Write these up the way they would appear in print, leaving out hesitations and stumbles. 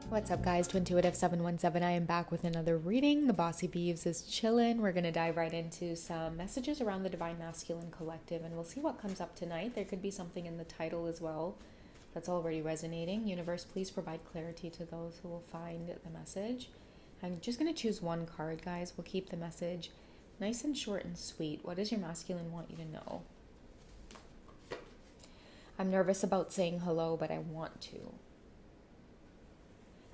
What's up, guys? Twintuitive717. I am back with another reading. The Bossy Beeves is chillin'. We're going to dive right into some messages around the Divine Masculine Collective, and we'll see what comes up tonight. There could be something in the title as well that's already resonating. Universe, please provide clarity to those who will find the message. I'm just going to choose one card, guys. We'll keep the message nice and short and sweet. What does your masculine want you to know? I'm nervous about saying hello, but I want to.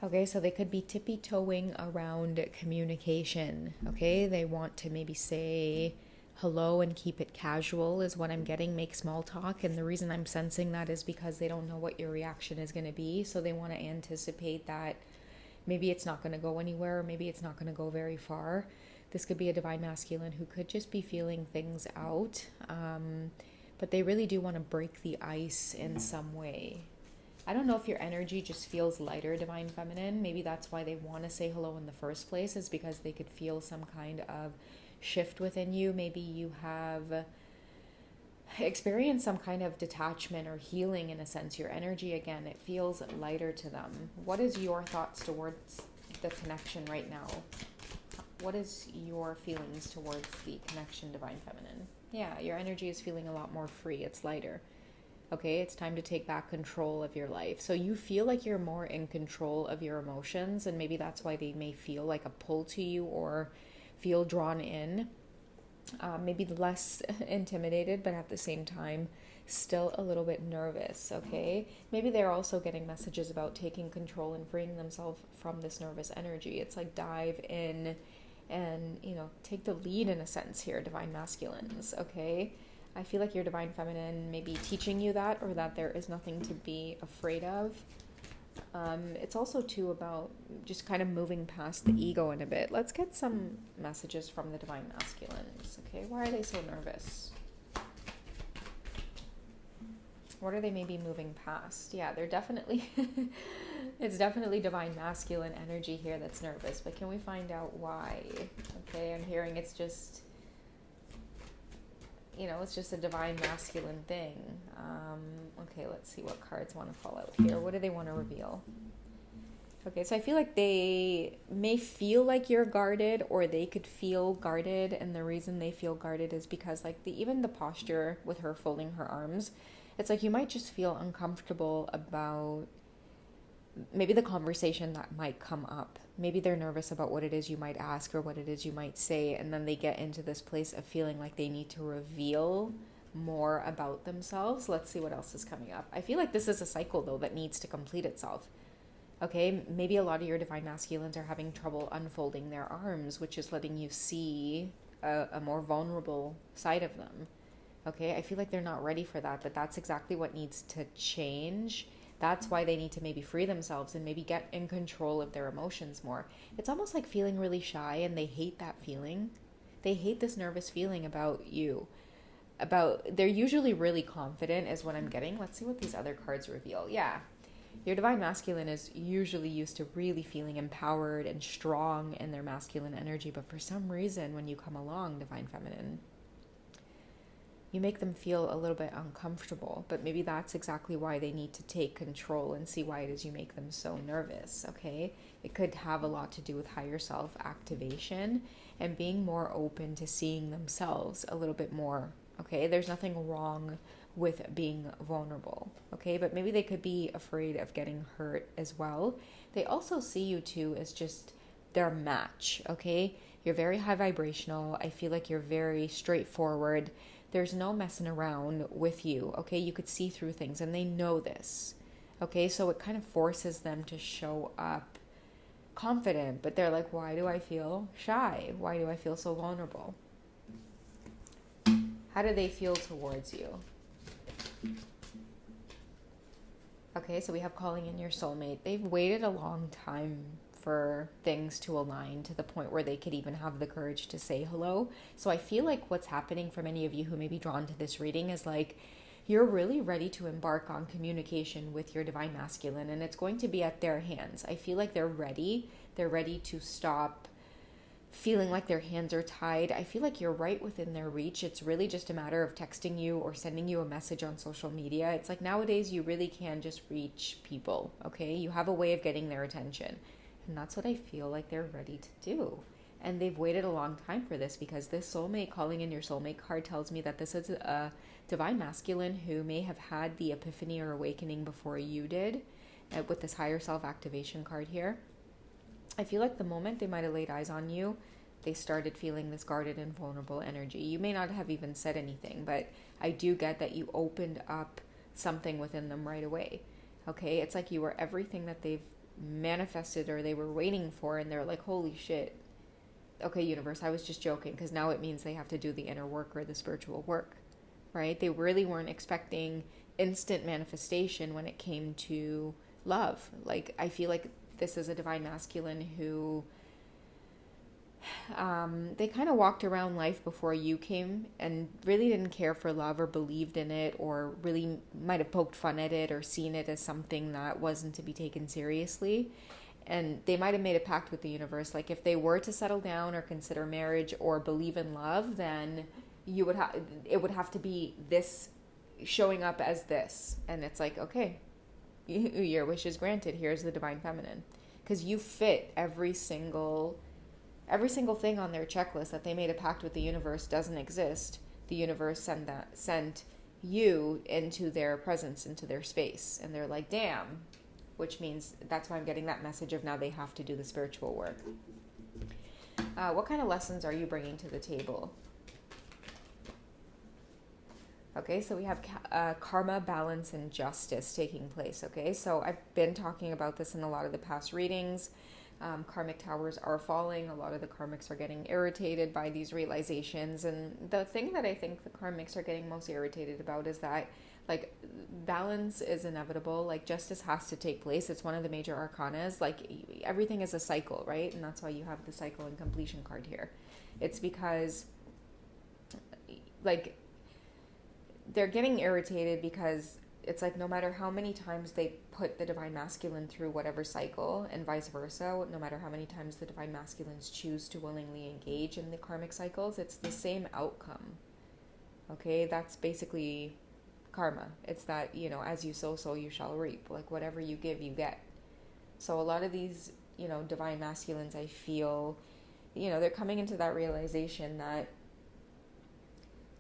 Okay, so they could be tippy-toeing around communication, okay? They want to maybe say hello and keep it casual is what I'm getting, make small talk. And the reason I'm sensing that is because they don't know what your reaction is going to be. So they want to anticipate that maybe it's not going to go anywhere, or maybe it's not going to go very far. This could be a Divine Masculine who could just be feeling things out, but they really do want to break the ice in some way. I don't know if your energy just feels lighter, Divine Feminine. Maybe that's why they want to say hello in the first place, is because they could feel some kind of shift within you. Maybe you have experienced some kind of detachment or healing in a sense. Your energy, again, it feels lighter to them. What is your thoughts towards the connection right now? What is your feelings towards the connection, Divine Feminine? Yeah, your energy is feeling a lot more free. It's lighter. Okay, it's time to take back control of your life. So you feel like you're more in control of your emotions, and maybe that's why they may feel like a pull to you or feel drawn in. Maybe less intimidated, but at the same time, still a little bit nervous, okay? Maybe they're also getting messages about taking control and freeing themselves from this nervous energy. It's like dive in and, take the lead in a sense here, Divine Masculines, okay? I feel like your Divine Feminine may be teaching you that, or that there is nothing to be afraid of. It's also, too, about just kind of moving past the ego in a bit. Let's get some messages from the Divine Masculines, okay? Why are they so nervous? What are they maybe moving past? Yeah, they're definitely... it's definitely Divine Masculine energy here that's nervous, but can we find out why? Okay, I'm hearing it's just... it's just a Divine Masculine thing. Okay, let's see what cards want to fall out here. What do they want to reveal? Okay, so I feel like they may feel like you're guarded, or they could feel guarded, and the reason they feel guarded is because, like, even the posture with her folding her arms, it's like you might just feel uncomfortable about maybe the conversation that might come up. Maybe they're nervous about what it is you might ask or what it is you might say, and then they get into this place of feeling like they need to reveal more about themselves. Let's see what else is coming up. I feel like this is a cycle, though, that needs to complete itself. Okay, maybe a lot of your Divine Masculines are having trouble unfolding their arms, which is letting you see a more vulnerable side of them. Okay, I feel like they're not ready for that, but that's exactly what needs to change. That's why they need to maybe free themselves and maybe get in control of their emotions more. It's almost like feeling really shy, and they hate that feeling. They hate this nervous feeling about you. They're usually really confident is what I'm getting. Let's see what these other cards reveal. Yeah, your Divine Masculine is usually used to really feeling empowered and strong in their masculine energy, but for some reason when you come along, Divine Feminine, you make them feel a little bit uncomfortable, but maybe that's exactly why they need to take control and see why it is you make them so nervous, okay? It could have a lot to do with higher self activation and being more open to seeing themselves a little bit more, okay? There's nothing wrong with being vulnerable, okay? But maybe they could be afraid of getting hurt as well. They also see you too as just their match, okay? You're very high vibrational. I feel like you're very straightforward. There's no messing around with you, okay? You could see through things, and they know this, okay? So it kind of forces them to show up confident, but they're like, why do I feel shy? Why do I feel so vulnerable? How do they feel towards you? Okay, so we have calling in your soulmate. They've waited a long time for things to align to the point where they could even have the courage to say hello. So I feel like what's happening for many of you who may be drawn to this reading is like you're really ready to embark on communication with your Divine Masculine, and it's going to be at their hands. I feel like they're ready. They're ready to stop feeling like their hands are tied. I feel like you're right within their reach. It's really just a matter of texting you or sending you a message on social media. It's like nowadays you really can just reach people, okay? You have a way of getting their attention. And that's what I feel like they're ready to do. And they've waited a long time for this, because this soulmate, calling in your soulmate card, tells me that this is a divine masculine who may have had the epiphany or awakening before you did, with this higher self activation card here. I feel like the moment they might have laid eyes on you, they started feeling this guarded and vulnerable energy. You may not have even said anything, but I do get that you opened up something within them right away. Okay, it's like you were everything that they've manifested or they were waiting for, and they're like, holy shit. Okay, universe, I was just joking, because now it means they have to do the inner work or the spiritual work, right? They really weren't expecting instant manifestation when it came to love. Like, I feel like this is a divine masculine who they kind of walked around life before you came and really didn't care for love or believed in it, or really might have poked fun at it or seen it as something that wasn't to be taken seriously. And they might have made a pact with the universe. Like, if they were to settle down or consider marriage or believe in love, then it would have to be this showing up as this. And it's like, okay, your wish is granted. Here's the divine feminine, because you fit every single thing on their checklist that they made a pact with the universe doesn't exist. The universe sent you into their presence, into their space, and they're like, damn. Which means that's why I'm getting that message of now they have to do the spiritual work. What kind of lessons are you bringing to the table? Okay, so we have karma, balance, and justice taking place. Okay, so I've been talking about this in a lot of the past readings. Karmic towers are falling. A lot of the karmics are getting irritated by these realizations. And the thing that I think the karmics are getting most irritated about is that, like, balance is inevitable. Like, justice has to take place. It's one of the major arcanas. Like, everything is a cycle, right? And that's why you have the cycle and completion card here. It's because, like, they're getting irritated because it's like no matter how many times they put the divine masculine through whatever cycle, and vice versa, no matter how many times the divine masculines choose to willingly engage in the karmic cycles, it's the same outcome. Okay, that's basically karma. It's that, you know, as you sow, so you shall reap. Like, whatever you give, you get. So a lot of these, you know, divine masculines, I feel, you know, they're coming into that realization that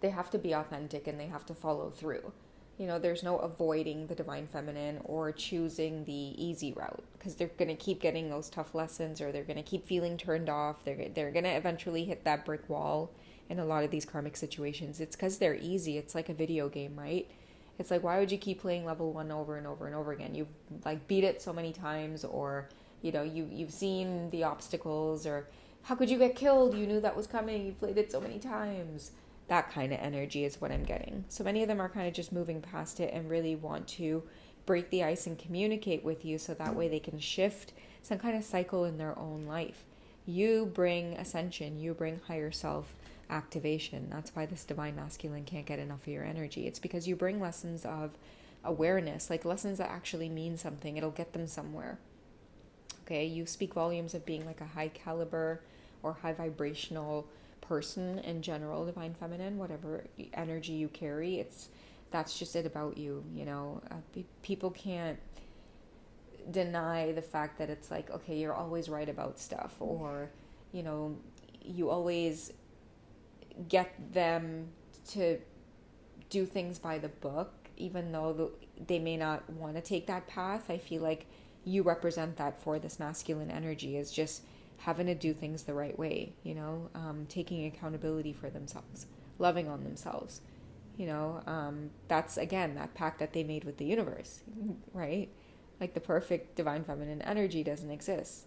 they have to be authentic and they have to follow through. You know, there's no avoiding the divine feminine or choosing the easy route, because they're going to keep getting those tough lessons, or they're going to keep feeling turned off. They're going to eventually hit that brick wall in a lot of these karmic situations. It's because they're easy. It's like a video game, right? It's like, why would you keep playing level 1 over and over and over again? You've, like, beat it so many times, or, you know, you've seen the obstacles, or how could you get killed? You knew that was coming. You played it so many times. That kind of energy is what I'm getting. So many of them are kind of just moving past it and really want to break the ice and communicate with you, so that way they can shift some kind of cycle in their own life. You bring ascension. You bring higher self activation. That's why this divine masculine can't get enough of your energy. It's because you bring lessons of awareness, like lessons that actually mean something. It'll get them somewhere. Okay, you speak volumes of being like a high caliber or high vibrational person in general, divine feminine, whatever energy you carry. That's just it about you, you know. People can't deny the fact that it's like, okay, you're always right about stuff, or, you know, you always get them to do things by the book, even though they may not want to take that path. I feel like you represent that for this masculine energy, is just having to do things the right way, you know, taking accountability for themselves, loving on themselves, you know. That's, again, that pact that they made with the universe, right? Like, the perfect divine feminine energy doesn't exist.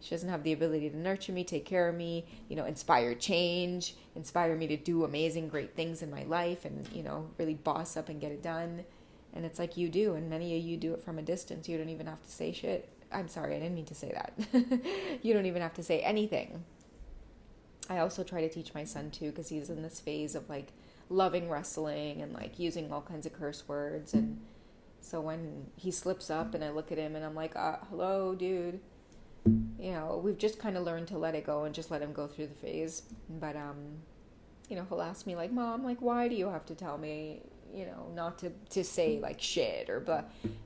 She doesn't have the ability to nurture me, take care of me, you know, inspire change, inspire me to do amazing, great things in my life, and, you know, really boss up and get it done. And it's like you do, and many of you do it from a distance. You don't even have to say shit. I'm sorry, I didn't mean to say that. You don't even have to say anything. I also try to teach my son too, because he's in this phase of like loving wrestling and like using all kinds of curse words. And so when he slips up and I look at him and I'm like, hello, dude, you know, we've just kind of learned to let it go and just let him go through the phase. But you know, he'll ask me like, Mom, like, why do you have to tell me, you know, not to say like shit or blah.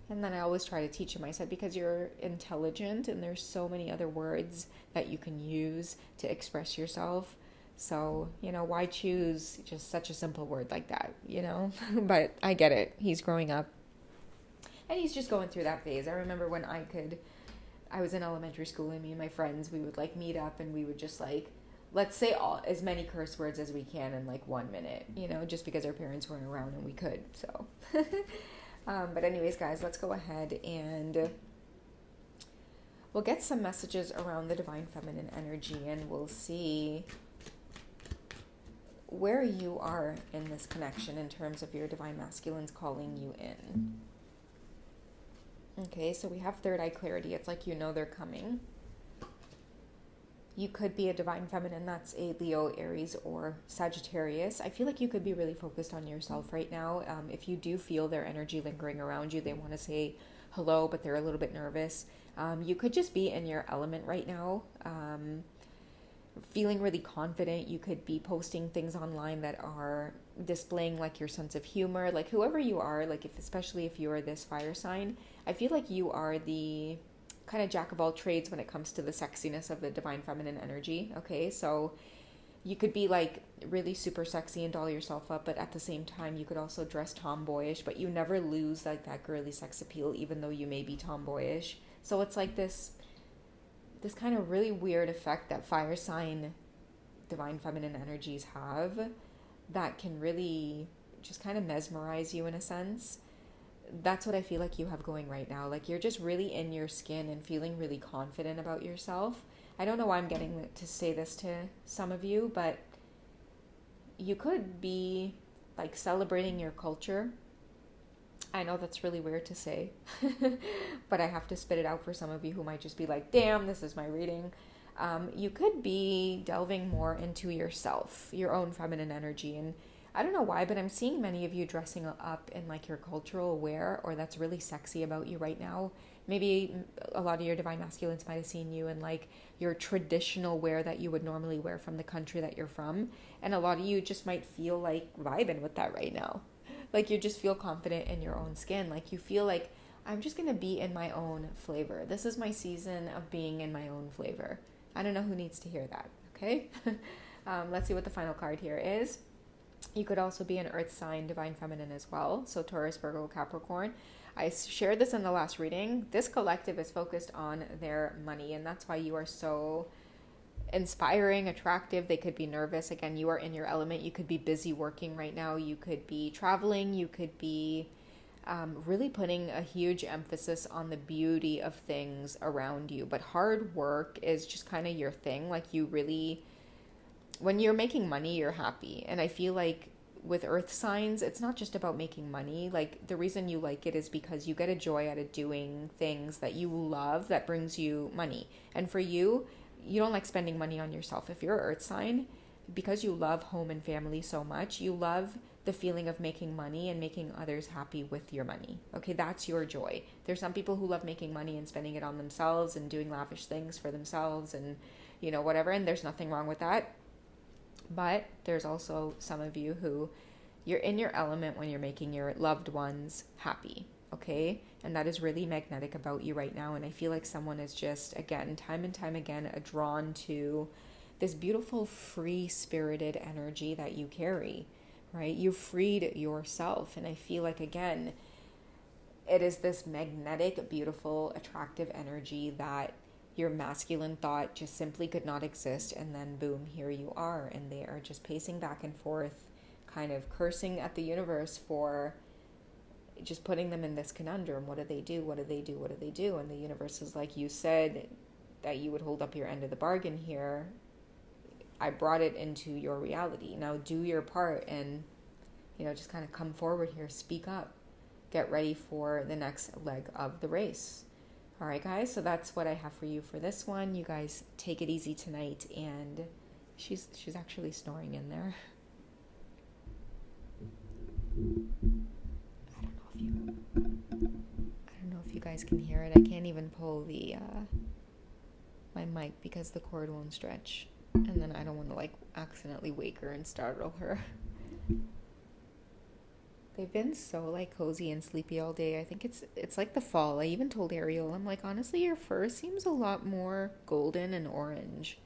And then I always try to teach him. I said, because you're intelligent and there's so many other words that you can use to express yourself. So, you know, why choose just such a simple word like that, you know? But I get it. He's growing up and he's just going through that phase. I remember when I was in elementary school and me and my friends, we would like meet up and we would just like, let's say as many curse words as we can in like 1 minute, you know, just because our parents weren't around and we could. So, but anyways, guys, let's go ahead and we'll get some messages around the divine feminine energy and we'll see where you are in this connection in terms of your divine masculines calling you in. Okay, so we have third eye clarity. It's like, you know, they're coming. You could be a divine feminine that's a Leo, Aries, or Sagittarius. I feel like you could be really focused on yourself right now. If you do feel their energy lingering around you, they want to say hello, but they're a little bit nervous. You could just be in your element right now, feeling really confident. You could be posting things online that are displaying like your sense of humor, like whoever you are, like especially if you are this fire sign, I feel like you are the kind of jack of all trades when it comes to the sexiness of the divine feminine energy. Okay, so you could be like really super sexy and doll yourself up, but at the same time you could also dress tomboyish, but you never lose like that girly sex appeal even though you may be tomboyish. So it's like this kind of really weird effect that fire sign divine feminine energies have that can really just kind of mesmerize you in a sense. That's what I feel like you have going right now. Like you're just really in your skin and feeling really confident about yourself. I don't know why I'm getting to say this to some of you, but you could be like celebrating your culture. I know that's really weird to say, but I have to spit it out for some of you who might just be like, damn, this is my reading. You could be delving more into yourself, your own feminine energy. And I don't know why, but I'm seeing many of you dressing up in like your cultural wear, or that's really sexy about you right now. Maybe a lot of your divine masculines might have seen you in like your traditional wear that you would normally wear from the country that you're from. And a lot of you just might feel like vibing with that right now. Like you just feel confident in your own skin. Like you feel like, I'm just going to be in my own flavor. This is my season of being in my own flavor. I don't know who needs to hear that. Okay. Let's see what the final card here is. You could also be an earth sign, divine feminine as well. So Taurus, Virgo, Capricorn. I shared this in the last reading. This collective is focused on their money, and that's why you are so inspiring, attractive. They could be nervous. Again, you are in your element. You could be busy working right now. You could be traveling. You could be really putting a huge emphasis on the beauty of things around you. But hard work is just kind of your thing. Like you really, when you're making money, you're happy. And I feel like with earth signs, it's not just about making money. Like the reason you like it is because you get a joy out of doing things that you love that brings you money. And for you, you don't like spending money on yourself. If you're an earth sign, because you love home and family so much, you love the feeling of making money and making others happy with your money. Okay, that's your joy. There's some people who love making money and spending it on themselves and doing lavish things for themselves and, you know, whatever. And there's nothing wrong with that. But there's also some of you who you're in your element when you're making your loved ones happy. Okay, and that is really magnetic about you right now. And I feel like someone is just, again, time and time again, drawn to this beautiful, free-spirited energy that you carry, right? You freed yourself. And I feel like, again, it is this magnetic, beautiful, attractive energy that your masculine thought just simply could not exist. And then boom, here you are. And they are just pacing back and forth, kind of cursing at the universe for just putting them in this conundrum. What do they do? What do they do? What do they do? And the universe is like, you said that you would hold up your end of the bargain here. I brought it into your reality. Now do your part and, you know, just kind of come forward here, speak up, get ready for the next leg of the race. All right, guys. So that's what I have for you for this one. You guys take it easy tonight. And she's actually snoring in there. I don't know if you guys can hear it. I can't even pull the my mic because the cord won't stretch. And then I don't want to like accidentally wake her and startle her. They've been so like cozy and sleepy all day. I think it's like the fall. I even told Ariel, I'm like, honestly, your fur seems a lot more golden and orange.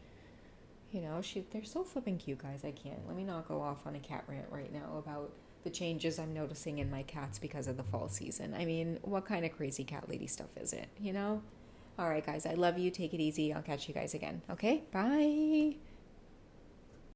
You know, they're so flipping cute, guys. I can't. Let me not go off on a cat rant right now about the changes I'm noticing in my cats because of the fall season. I mean, what kind of crazy cat lady stuff is it, you know? All right, guys, I love you. Take it easy. I'll catch you guys again. Okay? Bye.